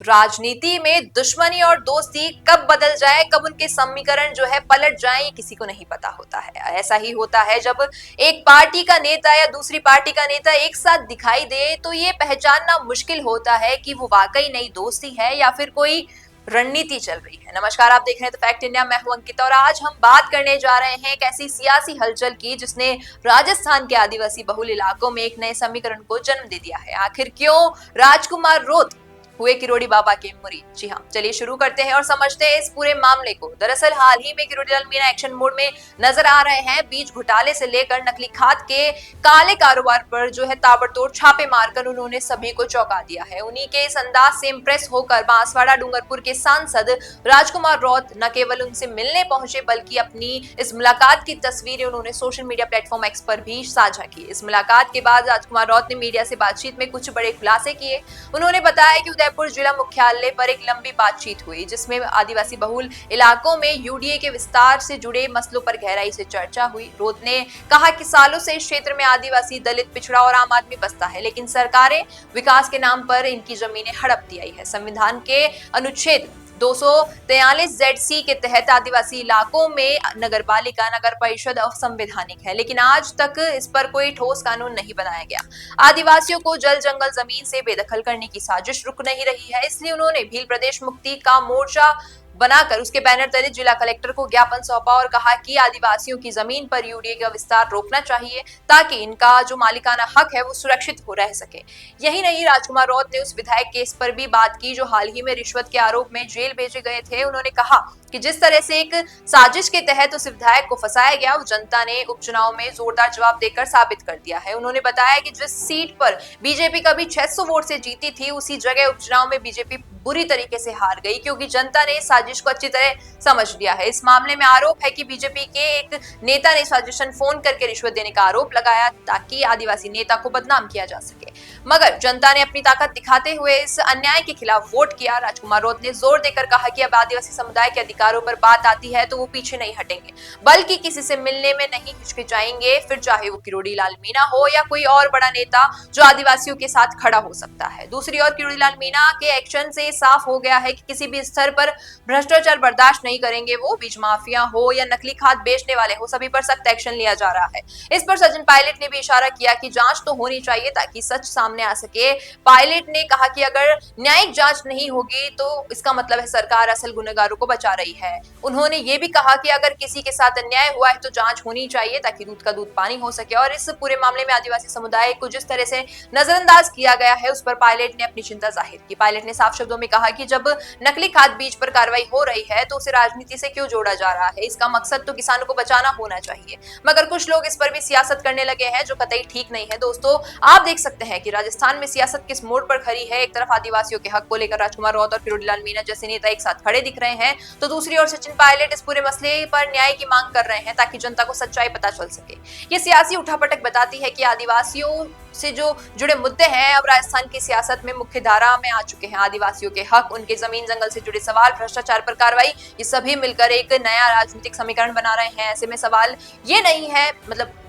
राजनीति में दुश्मनी और दोस्ती कब बदल जाए, कब उनके समीकरण जो है पलट जाए, ये किसी को नहीं पता होता है। ऐसा ही होता है जब एक पार्टी का नेता या दूसरी पार्टी का नेता एक साथ दिखाई दे तो ये पहचानना मुश्किल होता है कि वो वाकई नई दोस्ती है या फिर कोई रणनीति चल रही है। नमस्कार, आप देख रहे हैं द फैक्ट इंडिया। मैं हूं अंकिता और आज हम बात करने जा रहे हैं एक ऐसी सियासी हलचल की जिसने राजस्थान के आदिवासी बहुल इलाकों में एक नए समीकरण को जन्म दे दिया है। आखिर क्यों राजकुमार रोत हुए किरोड़ी बाबा के मुरीद? जी हाँ, चलिए शुरू करते हैं और समझते हैं इस पूरे मामले को। दरअसल हाल ही में किरोड़ी लाल मीणा एक्शन मोड में नजर आ रहे हैं। बीज घोटाले से लेकर नकली खाद के काले कारोबार पर जो है ताबड़तोड़ छापे मारकर उन्होंने सभी को चौंका दिया है। उन्हीं के इस अंदाज से इम्प्रेस होकर बांसवाड़ा डूंगरपुर के सांसद राजकुमार रौत न केवल उनसे मिलने पहुंचे बल्कि अपनी इस मुलाकात की तस्वीरें उन्होंने सोशल मीडिया प्लेटफॉर्म एक्स पर भी साझा की। इस मुलाकात के बाद राजकुमार रौत ने मीडिया से बातचीत में कुछ बड़े खुलासे किए। उन्होंने बताया कि उदयपुर जिला मुख्यालय पर एक लंबी बातचीत हुई जिसमें आदिवासी बहुल इलाकों में यूडीए के विस्तार से जुड़े मसलों पर गहराई से चर्चा हुई। रोत ने कहा कि सालों से इस क्षेत्र में आदिवासी, दलित, पिछड़ा और आम आदमी बसता है, लेकिन सरकारें विकास के नाम पर इनकी जमीनें हड़प दिया है। संविधान के अनुच्छेद 243 ZC के तहत आदिवासी इलाकों में नगरपालिका, नगर परिषद असंवैधानिक है, लेकिन आज तक इस पर कोई ठोस कानून नहीं बनाया गया। आदिवासियों को जल, जंगल, जमीन से बेदखल करने की साजिश रुक नहीं रही है, इसलिए उन्होंने भील प्रदेश मुक्ति का मोर्चा बनाकर उसके बैनर तले जिला कलेक्टर को ज्ञापन सौंपा और कहा कि आदिवासियों की जमीन पर यूडीए का विस्तार रोकना चाहिए ताकि इनका जो मालिकाना हक है वो सुरक्षित हो रह सके। यही नहीं, राजकुमार रौत ने उस विधायक केस पर भी बात की जो हाल ही में रिश्वत के आरोप में जेल भेजे गए थे। उन्होंने कहा कि जिस तरह से एक साजिश के तहत उस विधायक को फंसाया गया, वो जनता ने उपचुनाव में जोरदार जवाब देकर साबित कर दिया है। उन्होंने बताया कि जिस सीट पर बीजेपी कभी 600 वोट से जीती थी, उसी जगह उपचुनाव में बीजेपी बुरी तरीके से हार गई क्योंकि जनता ने साजिश को अच्छी तरह समझ लिया है। इस मामले में आरोप है कि बीजेपी के एक नेता ने साजिशन फोन करके रिश्वत देने का आरोप लगाया ताकि आदिवासी नेता को बदनाम किया जा सके, मगर जनता ने अपनी ताकत दिखाते हुए इस अन्याय के खिलाफ वोट किया। राजकुमार रौत ने जोर देकर कहा कि अब आदिवासी समुदाय के अधिकारों पर बात आती है तो वो पीछे नहीं हटेंगे, बल्कि किसी से मिलने में नहीं हिचकिचाएंगे, फिर चाहे वो किरोड़ी लाल मीणा हो या कोई और बड़ा नेता जो आदिवासियों के साथ खड़ा हो सकता है। दूसरी ओर किरोड़ी लाल मीणा के एक्शन से साफ हो गया है कि किसी भी स्तर पर भ्रष्टाचार बर्दाश्त नहीं करेंगे। वो बीज माफिया हो या नकली खाद बेचने वाले हो, सभी पर सख्त एक्शन लिया जा रहा है। इस पर सचिन पायलट ने भी इशारा किया कि जांच तो होनी चाहिए ताकि सच सामने आ सके। पायलट ने कहा कि अगर न्यायिक जांच नहीं होगी तो इसका मतलब है सरकार असल गुनहगारों को बचा रही है। उन्होंने ये भी कहा कि अगर किसी के साथ अन्याय हुआ है तो जांच होनी चाहिए ताकि दूध का दूध पानी हो सके। और इस पूरे मामले में आदिवासी समुदाय को जिस तरह से नजरअंदाज किया गया है उस पर पायलट ने अपनी चिंता जाहिर की। पायलट ने साफ शब्दों में कहा कि जब नकली खाद बीज पर कार्रवाई हो रही है तो उसे राजनीति से क्यों जोड़ा जा रहा है? इसका मकसद तो किसानों को बचाना होना चाहिए, मगर कुछ लोग इस पर भी सियासत करने लगे हैं जो कतई ठीक नहीं है। दोस्तों, आप देख सकते हैं कि राजस्थान में सियासत किस मोड़ पर खड़ी है। एक तरफ आदिवासियों के हक को लेकर राजकुमार रौत और किरोड़ी लाल मीणा जैसे नेता एक साथ खड़े दिख रहे हैं, तो दूसरी ओर सचिन पायलट इस पूरे मसले पर न्याय की मांग कर रहे हैं ताकि जनता को सच्चाई पता चल सके। ये सियासी उठापटक बताती है कि आदिवासियों से जो जुड़े मुद्दे हैं अब राजस्थान की सियासत में मुख्य धारा में आ चुके हैं। आदिवासियों के हक, उनके जमीन जंगल से जुड़े सवाल, भ्रष्टाचार पर कार्रवाई, ये सभी मिलकर एक नया राजनीतिक समीकरण बना रहे हैं। ऐसे में सवाल ये नहीं है,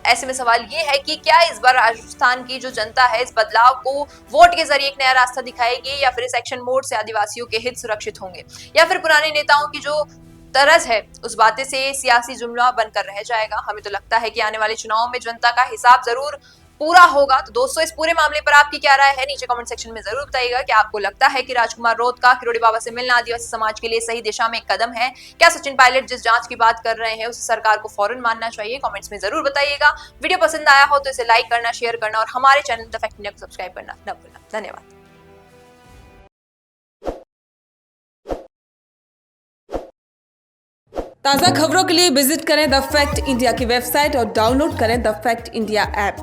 ऐसे में सवाल ये है कि क्या इस बार राजस्थान की जो जनता है इस बदलाव को वोट के जरिए एक नया रास्ता दिखाएगी, या फिर इस एक्शन मोड से आदिवासियों के हित सुरक्षित होंगे, या फिर पुराने नेताओं की जो तरज है उस बातें से सियासी जुमला बनकर रह जाएगा। हमें तो लगता है कि आने वाले चुनाव में जनता का हिसाब जरूर पूरा होगा। तो दोस्तों, इस पूरे मामले पर आपकी क्या राय है? नीचे कमेंट सेक्शन में जरूर बताइएगा। क्या आपको लगता है कि राजकुमार रौत का किरोड़ी बाबा से मिलना आदिवासी समाज के लिए सही दिशा में एक कदम है? क्या सचिन पायलट जिस जांच की बात कर रहे हैं उसे सरकार को फौरन मानना चाहिए? कमेंट्स में जरूर बताइएगा। वीडियो पसंद आया हो तो इसे लाइक करना, शेयर करना और हमारे चैनल द फैक्ट इंडिया को सब्सक्राइब करना न भूलना। धन्यवाद। ताज़ा खबरों के लिए विजिट करें द फैक्ट इंडिया की वेबसाइट और डाउनलोड करें द फैक्ट इंडिया ऐप।